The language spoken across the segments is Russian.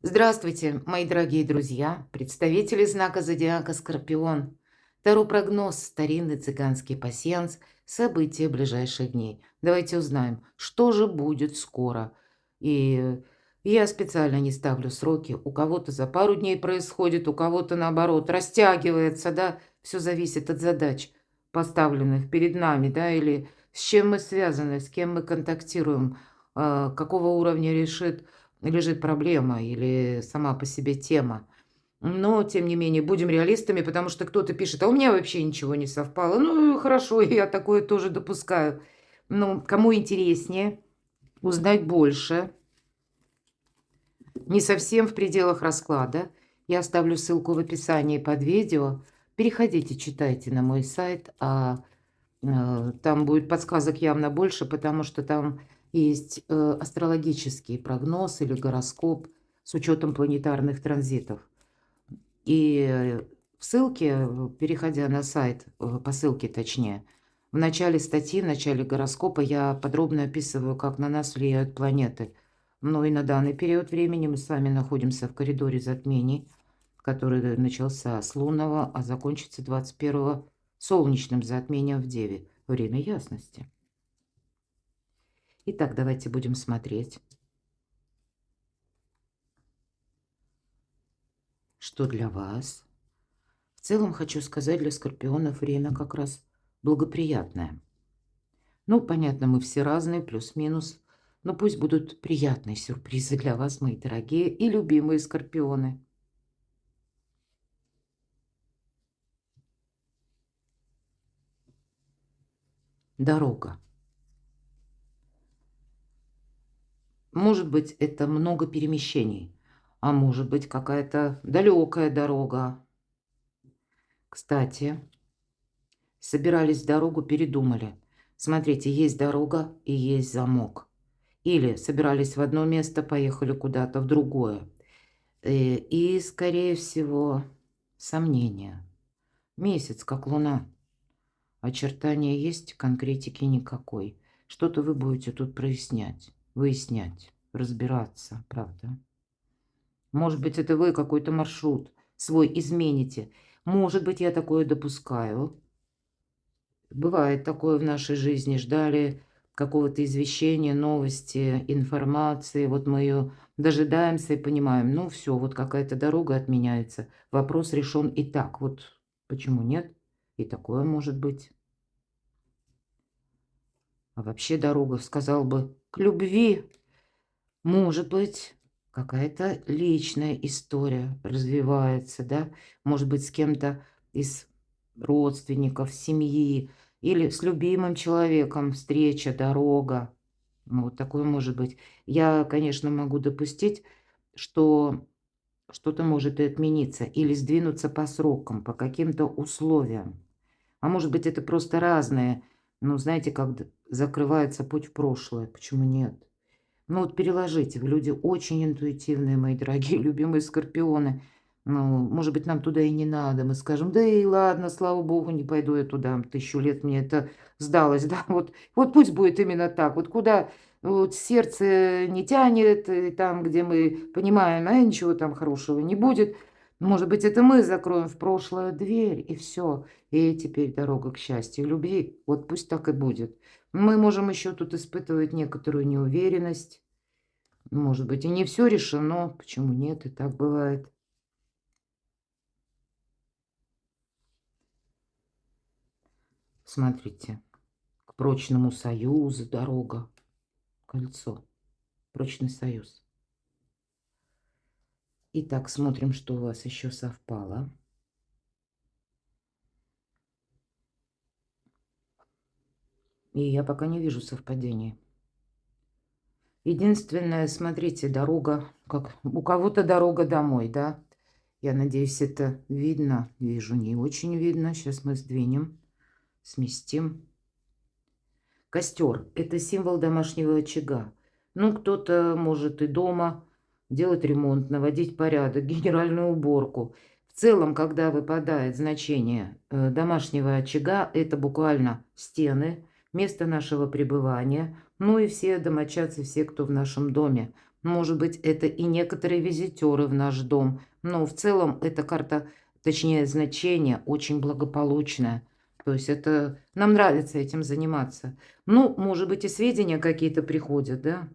Здравствуйте, мои дорогие друзья, представители знака зодиака Скорпион. Таро-прогноз, старинный цыганский пасьянс, события ближайших дней. Давайте узнаем, что же будет скоро. И я специально не ставлю сроки. У кого-то за пару дней происходит, у кого-то наоборот растягивается, да. Все зависит от задач, поставленных перед нами, да, или с чем мы связаны, с кем мы контактируем, какого уровня лежит проблема или сама по себе тема. Но, тем не менее, будем реалистами, потому что кто-то пишет: «А у меня вообще ничего не совпало». Ну, хорошо, я такое тоже допускаю. Но кому интереснее узнать больше, не совсем в пределах расклада, я оставлю ссылку в описании под видео. Переходите, читайте на мой сайт, там будет подсказок явно больше, потому что там есть астрологический прогноз или гороскоп с учетом планетарных транзитов. И в ссылке, переходя на сайт, по ссылке точнее, в начале статьи, в начале гороскопа я подробно описываю, как на нас влияют планеты. Ну и на данный период времени мы с вами находимся в коридоре затмений, который начался с лунного, а закончится 21-го солнечным затмением в Деве. Время ясности. Итак, давайте будем смотреть, что для вас. В целом хочу сказать, для скорпионов время как раз благоприятное. Ну, понятно, мы все разные, плюс-минус. Но пусть будут приятные сюрпризы для вас, мои дорогие и любимые скорпионы. Дорога. Может быть, это много перемещений, а может быть, какая-то далекая дорога. Кстати, собирались в дорогу, передумали. Смотрите, есть дорога и есть замок. Или собирались в одно место, поехали куда-то в другое. И, скорее всего, сомнения. Месяц, как луна. Очертания есть, конкретики никакой. Что-то вы будете тут прояснять, выяснять, разбираться, правда? Может быть, это вы какой-то маршрут свой измените. Может быть, я такое допускаю. Бывает такое в нашей жизни. Ждали какого-то извещения, новости, информации. Вот мы ее дожидаемся и понимаем, ну все, вот какая-то дорога отменяется. Вопрос решен и так. Вот почему нет? И такое может быть. А вообще дорога, сказал бы, к любви. Может быть, какая-то личная история развивается, да? Может быть, с кем-то из родственников, семьи или с любимым человеком встреча, дорога. Ну, вот такое может быть. Я, конечно, могу допустить, что что-то может и отмениться или сдвинуться по срокам, по каким-то условиям. А может быть, это просто разные, ну, знаете, как закрывается путь в прошлое. Почему нет? Ну, вот переложите. Вы люди очень интуитивные, мои дорогие, любимые скорпионы. Ну, может быть, нам туда и не надо. Мы скажем, да и ладно, слава богу, не пойду я туда. 1000 лет мне это сдалось, да. Вот пусть будет именно так. Вот куда вот сердце не тянет, и там, где мы понимаем, ничего там хорошего не будет. Может быть, это мы закроем в прошлое дверь, и все. И теперь дорога к счастью и любви. Вот пусть так и будет. Мы можем еще тут испытывать некоторую неуверенность. Может быть, и не все решено. Почему нет? И так бывает. Смотрите, к прочному союзу дорога, кольцо, прочный союз. Итак, смотрим, что у вас еще совпало. И я пока не вижу совпадений. Единственное, смотрите, дорога, как у кого-то дорога домой, да? Я надеюсь, это видно. Вижу, не очень видно. Сейчас мы сдвинем, сместим. Костер – это символ домашнего очага. Ну, кто-то может и дома делать ремонт, наводить порядок, генеральную уборку. В целом, когда выпадает значение домашнего очага, это буквально стены, место нашего пребывания, ну и все домочадцы, все, кто в нашем доме. Может быть, это и некоторые визитеры в наш дом. Но в целом эта карта, точнее значение, очень благополучное. То есть это нам нравится этим заниматься. Ну, может быть, и сведения какие-то приходят, да,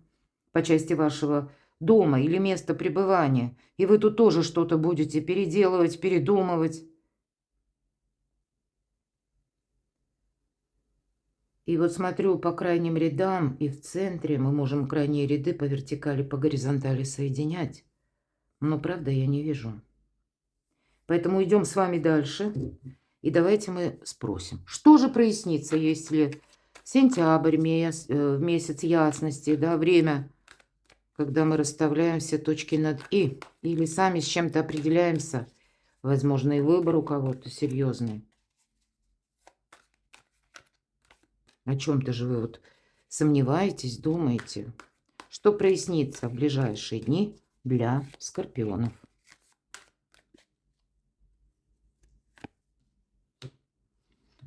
по части вашего дома или места пребывания. И вы тут тоже что-то будете переделывать, передумывать. И вот смотрю по крайним рядам, и в центре мы можем крайние ряды по вертикали, по горизонтали соединять. Но правда я не вижу. Поэтому идем с вами дальше. И давайте мы спросим, что же прояснится, если сентябрь, месяц ясности, да, время, когда мы расставляем все точки над «и», или сами с чем-то определяемся, возможно, и выбор у кого-то серьезный. О чем-то же вы вот сомневаетесь, думаете. Что прояснится в ближайшие дни для скорпионов?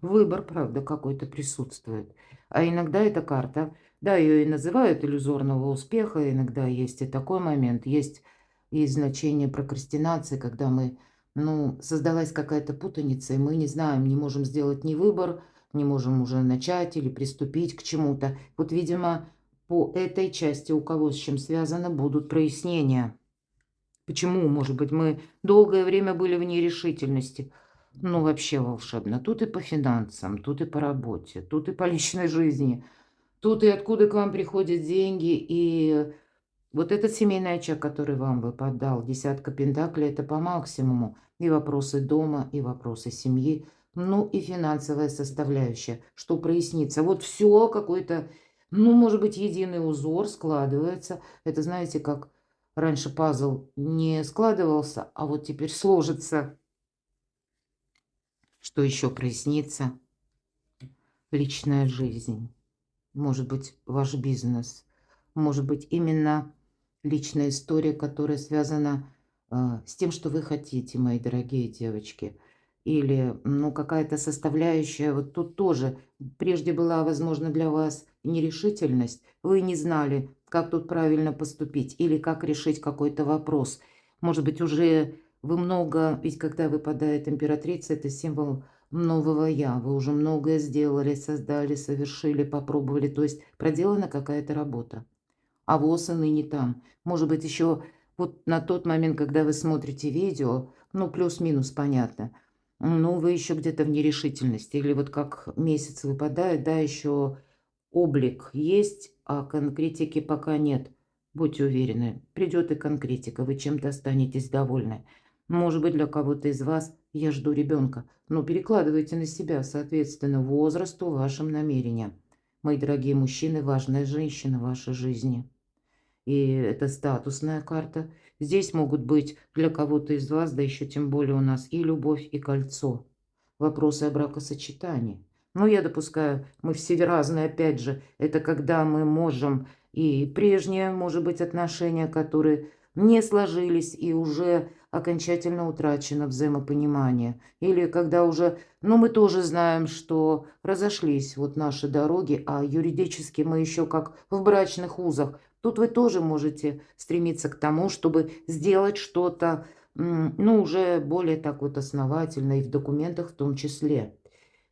Выбор, правда, какой-то присутствует. А иногда эта карта, да, ее и называют иллюзорного успеха, иногда есть и такой момент, есть и значение прокрастинации, когда мы, ну, создалась какая-то путаница, и мы не знаем, не можем сделать ни выбор, не можем уже начать или приступить к чему-то. Вот, видимо, по этой части, у кого с чем связано, будут прояснения. Почему, может быть, мы долгое время были в нерешительности? Ну, вообще волшебно. Тут и по финансам, тут и по работе, тут и по личной жизни, тут и откуда к вам приходят деньги. И вот этот семейный очаг, который вам выпадал, десятка пентаклей, это по максимуму. И вопросы дома, и вопросы семьи, ну и финансовая составляющая, что прояснится. Вот все какой-то, ну, может быть, единый узор складывается. Это, знаете, как раньше пазл не складывался, а вот теперь сложится. Что еще прояснится? Личная жизнь. Может быть, ваш бизнес. Может быть, именно личная история, которая связана с тем, что вы хотите, мои дорогие девочки. Или, ну, какая-то составляющая. Вот тут тоже прежде была, возможно, для вас нерешительность. Вы не знали, как тут правильно поступить или как решить какой-то вопрос. Может быть, уже вы много... Ведь когда выпадает императрица, это символ нового «я». Вы уже многое сделали, создали, совершили, попробовали. То есть проделана какая-то работа. А ВОС и ныне там. Может быть, еще вот на тот момент, когда вы смотрите видео, ну, плюс-минус понятно, ну, вы еще где-то в нерешительности. Или вот как месяц выпадает, да, еще облик есть, а конкретики пока нет. Будьте уверены, придет и конкретика, вы чем-то останетесь довольны. Может быть, для кого-то из вас я жду ребенка, но перекладывайте на себя, соответственно, возрасту, вашим намерениям. Мои дорогие мужчины, важная женщина в вашей жизни. И это статусная карта. Здесь могут быть для кого-то из вас, да еще тем более у нас, и любовь, и кольцо. Вопросы о бракосочетании. Но я допускаю, мы все разные, опять же, это когда мы можем и прежние, может быть, отношения, которые не сложились и уже окончательно утрачено взаимопонимание. Или когда уже, ну, мы тоже знаем, что разошлись вот наши дороги, а юридически мы еще как в брачных узах. Тут вы тоже можете стремиться к тому, чтобы сделать что-то, ну, уже более так вот основательно и в документах в том числе.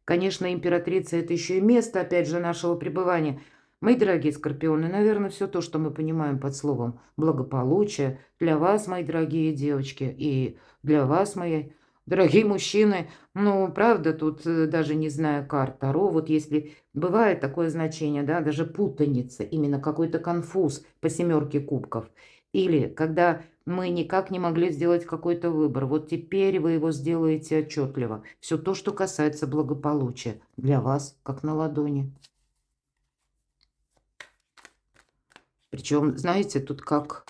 Конечно, императрица – это еще и место, опять же, нашего пребывания. Мои дорогие скорпионы, наверное, все то, что мы понимаем под словом благополучие, для вас, мои дорогие девочки, и для вас, мои дорогие мужчины. Ну, правда, тут даже не зная карт Таро, вот если бывает такое значение, да, даже путаница, именно какой-то конфуз по семерке кубков. Или когда мы никак не могли сделать какой-то выбор. Вот теперь вы его сделаете отчетливо. Все то, что касается благополучия. Для вас, как на ладони. Причем, знаете, тут как...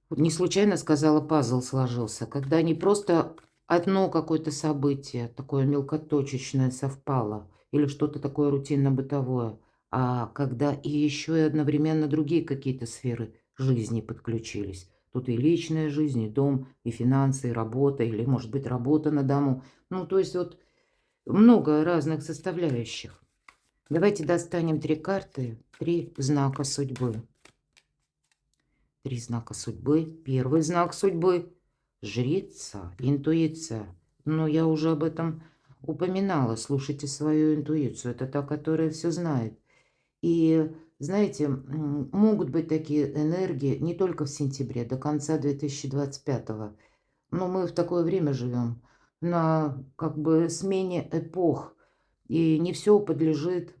Вот не случайно сказала, пазл сложился. Когда не просто одно какое-то событие, такое мелкоточечное совпало, или что-то такое рутинно-бытовое, а когда и еще и одновременно другие какие-то сферы жизни подключились. Тут и личная жизнь, и дом, и финансы, и работа, или, может быть, работа на дому. Ну, то есть вот много разных составляющих. Давайте достанем три карты, три знака судьбы. 3 знака судьбы. Первый знак судьбы — жрица, интуиция. Но я уже об этом упоминала. Слушайте свою интуицию. Это та, которая все знает. И знаете, могут быть такие энергии не только в сентябре, до конца 2025. Но мы в такое время живем, на как бы смене эпох. И не все подлежит,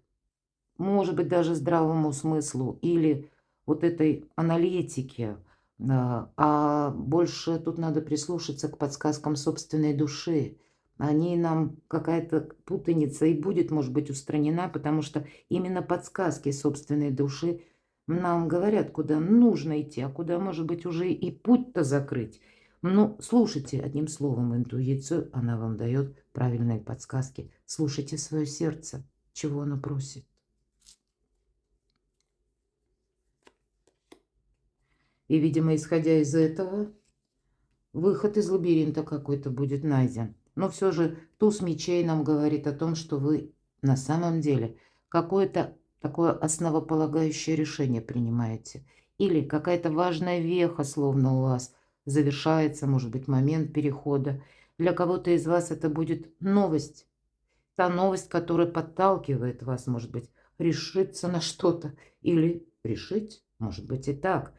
может быть, даже здравому смыслу или вот этой аналитике, а больше тут надо прислушаться к подсказкам собственной души. Они нам какая-то путаница и будет, может быть, устранена, потому что именно подсказки собственной души нам говорят, куда нужно идти, а куда, может быть, уже и путь-то закрыть. Ну, слушайте, одним словом, интуицию, она вам дает правильные подсказки. Слушайте свое сердце, чего оно просит. И, видимо, исходя из этого, выход из лабиринта какой-то будет найден. Но все же туз мечей нам говорит о том, что вы на самом деле какое-то такое основополагающее решение принимаете. Или какая-то важная веха словно у вас завершается, может быть, момент перехода. Для кого-то из вас это будет новость. Та новость, которая подталкивает вас, может быть, решиться на что-то. Или решить, может быть, и так.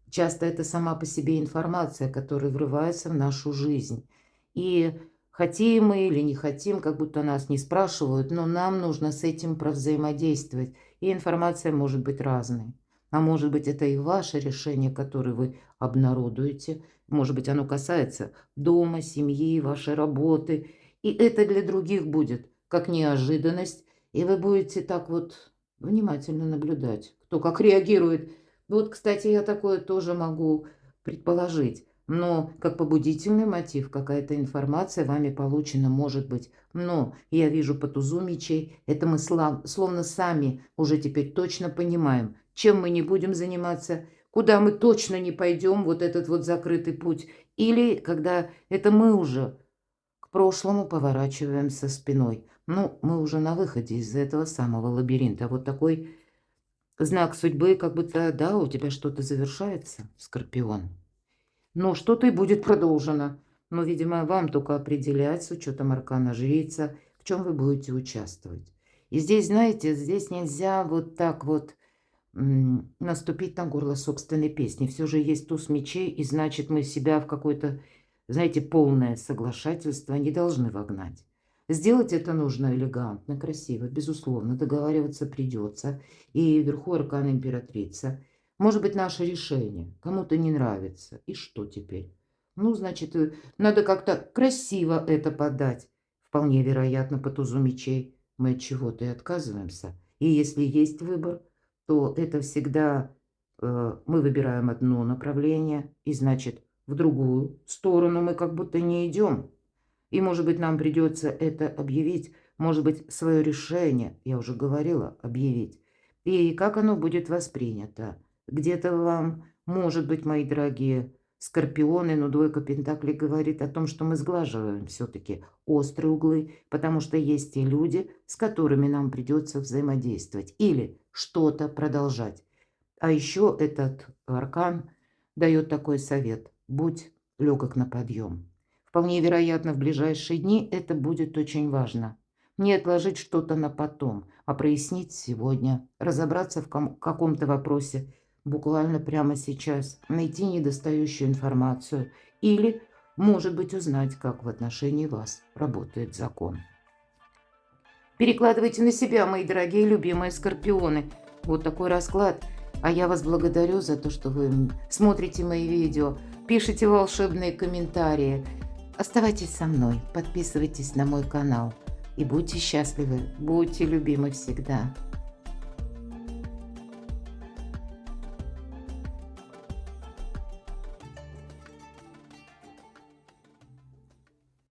Часто это сама по себе информация, которая врывается в нашу жизнь. И хотим мы или не хотим, как будто нас не спрашивают, но нам нужно с этим провзаимодействовать. И информация может быть разной. А может быть, это и ваше решение, которое вы обнародуете. Может быть, оно касается дома, семьи, вашей работы. И это для других будет как неожиданность. И вы будете так вот внимательно наблюдать, кто как реагирует. Вот, кстати, я такое тоже могу предположить. Но как побудительный мотив, какая-то информация вами получена, может быть. Но я вижу по тузу мечей, это мы словно сами уже теперь точно понимаем, чем мы не будем заниматься, куда мы точно не пойдем, вот этот вот закрытый путь. Или когда это мы уже к прошлому поворачиваемся спиной. Ну, мы уже на выходе из этого самого лабиринта. Вот такой знак судьбы, как будто, да, у тебя что-то завершается, Скорпион. Но что-то и будет продолжено. Но, видимо, вам только определять с учетом аркана жрица, в чем вы будете участвовать. И здесь, знаете, здесь нельзя вот так вот наступить на горло собственной песни. Все же есть туз мечей, и значит, мы себя в какое-то, знаете, полное соглашательство не должны вогнать. Сделать это нужно элегантно, красиво, безусловно, договариваться придется. И вверху аркан императрица. Может быть, наше решение кому-то не нравится. И что теперь? Ну, значит, надо как-то красиво это подать. Вполне вероятно, по тузу мечей мы от чего-то и отказываемся. И если есть выбор, то это всегда мы выбираем одно направление, и значит, в другую сторону мы как будто не идем. И, может быть, нам придется это объявить, может быть, свое решение, я уже говорила, объявить. И как оно будет воспринято? Где-то вам, может быть, мои дорогие скорпионы, но двойка пентаклей говорит о том, что мы сглаживаем все-таки острые углы, потому что есть и люди, с которыми нам придется взаимодействовать или что-то продолжать. А еще этот аркан дает такой совет: будь легок на подъем. Вполне вероятно, в ближайшие дни это будет очень важно. Не отложить что-то на потом, а прояснить сегодня, разобраться в каком-то вопросе буквально прямо сейчас, найти недостающую информацию или, может быть, узнать, как в отношении вас работает закон. Перекладывайте на себя, мои дорогие любимые скорпионы. Вот такой расклад. А я вас благодарю за то, что вы смотрите мои видео, пишите волшебные комментарии. Оставайтесь со мной, подписывайтесь на мой канал и будьте счастливы, будьте любимы всегда.